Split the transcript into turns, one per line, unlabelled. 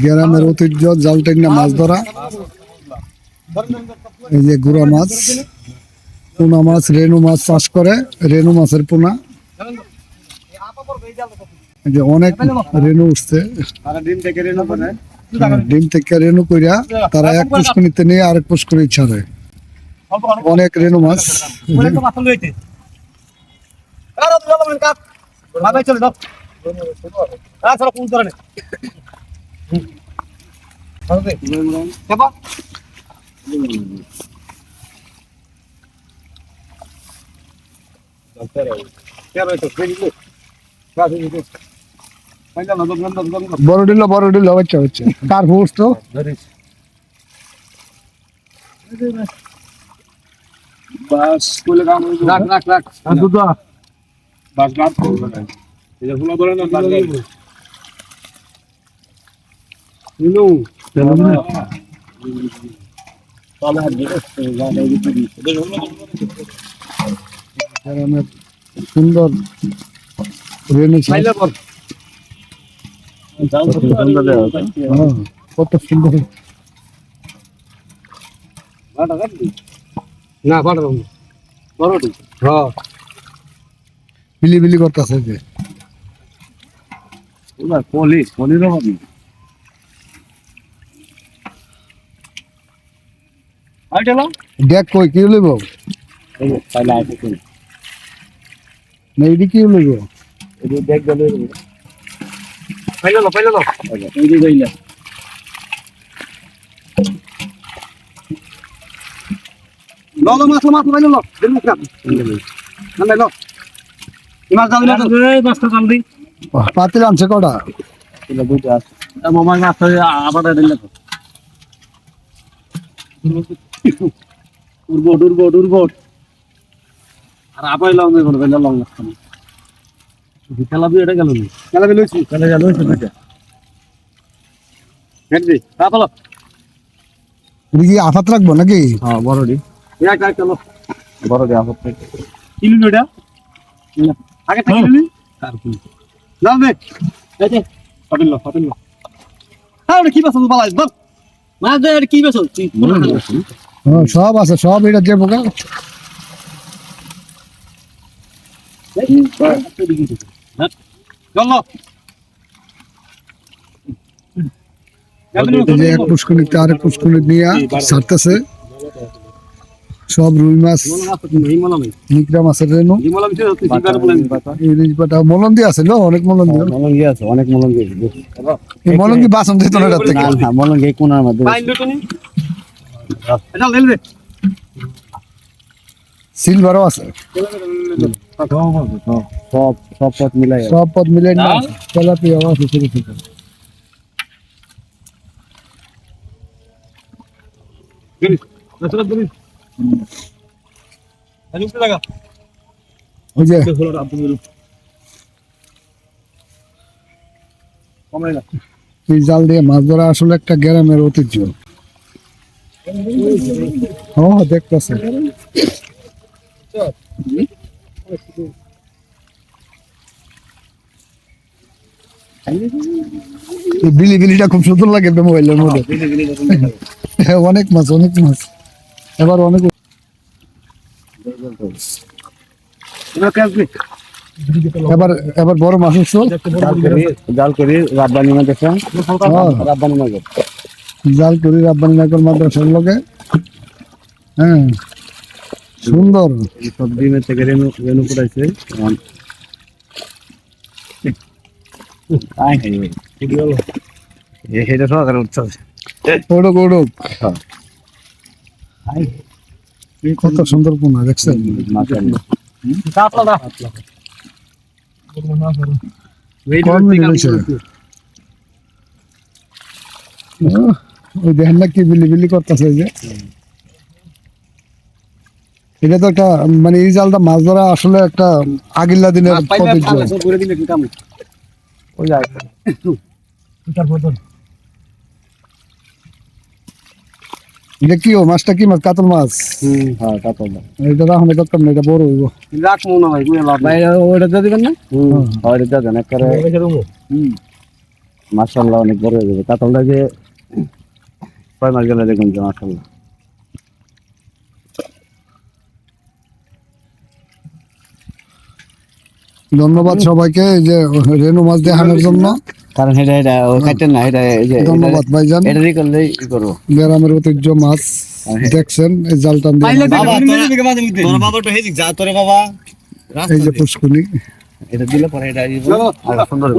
গ্রামের ঐতিহ্য জাল টেনে মাছ ধরা। এই যে গুড়া মাছ, পোনা মাছ, রেনু মাছ চাষ করে, রেনু মাছের পোনা। এই যে অনেক রেনু উঠছে, ডিম থেকে রেনু কইরা তারা এক পুষ্করিতে নিয়ে আরেক পুষ্করি ছাড়ে। অনেক রেনু মাছ। বড় ডিল বাচ্চা হচ্ছে কার ফোর্স তো
বাস কোলে কাম রাখ দুটো বাস গাত করবে না এটা ফুলা ধরে না বাস গাত নিলু তাহলে আর দিতে জানা দিতে এটা
গ্রামের সুন্দর রেনু
মাইলা পর যাও তো সুন্দর দেওয়া
কত সুন্দর।
বাটা কাট না বাটা বড়টি হ্যাঁ
বিলি করতেছে যে
ওলা পলির হবে আইটালো
দেখ কই কি লইব
এই তাইলে আইছে
না এডি কি লইব
এই দেখ গেল পাইলো এই যে যাইলা লো মাছ পাইলো লো দিন মুখ না না লো মাছ দাও না এই মাছটা জলদি
পাতিল আনছে কটা
এটা দুটো আছে মামা মাছ আবার দিলে তো উড়বো আর আপাই লং নেই করবে লং লাগছে না খেলা এটা গেল না খেলা লইছি দুইটা হেড দি পালো
এদিকে আফাত রাখবো নাকি?
হ্যাঁ বড়ডি এক চলো বড়ডি আফাত কিলো এটা আগে কিলো তার কি নাও দে এই যে পাতিল হ্যাঁ ওটা কি বাসো বালাই বাপ মাছ দে কি বাসো
হ্যাঁ সব আছে সব এটা যে বোকা
চলো
এক পুষ্করিতে আরেক পুষ্করি নিয়ে ছাড়তেছে সব রুই মাছ, নিকড়া মাছের রেনু, ইলিশ বাটা মলন্দি আছে লো অনেক মলন্দি
আছে অনেক মলঙ্গি
এই মলন্দি বাসন দিত না রাত থেকে
না মলঙ্গি কোনার মধ্যে
সিলভারও আছে
সব পথ মিলাই
সব পদ মিলে না তেলাপিয়া আছে ছোট ছোট ওই যে এই জাল দিয়ে মাছ ধরা আসলে একটা গ্রামের ঐতিহ্য। হ্যাঁ দেখতেছে বিলিটা খুব সুন্দর লাগে মোবাইলের মধ্যে অনেক মাছ এবার অনেক এবার বড় মাছ
জাল করি রাব্বানি মাদ্রাসা
জাল করি রাব্বানি মাদ্রাসার লগে হ্যাঁ সুন্দর
সব ডিমের থেকে রেনু পড়াইছে এটা সরকার উঠছে
কত সুন্দর পোনা দেখছেন ওই দেখেন না কি বিলি করতেছে যে এটা তো একটা মানে এই জালটা মাছ ধরা আসলে একটা আগিল্লা দিনের এটা কি ও মাছটা কি মাছ কাতল মাছ
হ্যাঁ কাতল
এটা রাখলে দরকার না এটা বড় হইব
রাখবো না ভাই বুঝে লাভ ভাই ওটা দিয়ে দিবেন না ওটা দিয়ে দেন একবারে মাশাআল্লাহ অনেক বড় হয়ে যাবে কাতলটা যে 6 মাস গেলে দেখুন যে মাশাআল্লাহ
ধন্যবাদ সবাইকে এই যে রেনু মাছ দেখানোর জন্য
কারণ এটা ওই কাটেন না এটা এই যে
ধন্যবাদ ভাইজান
এটা দিয়ে করলে ই করবো
গ্রামের ঐতিহ্য মাছ দেখছেন এই জালটান দিয়ে
তোর বাবা তো হেজিক যা তোরে বাবা
এই যে পুষ্কুনি
এটা দিলে পরে এটা সুন্দর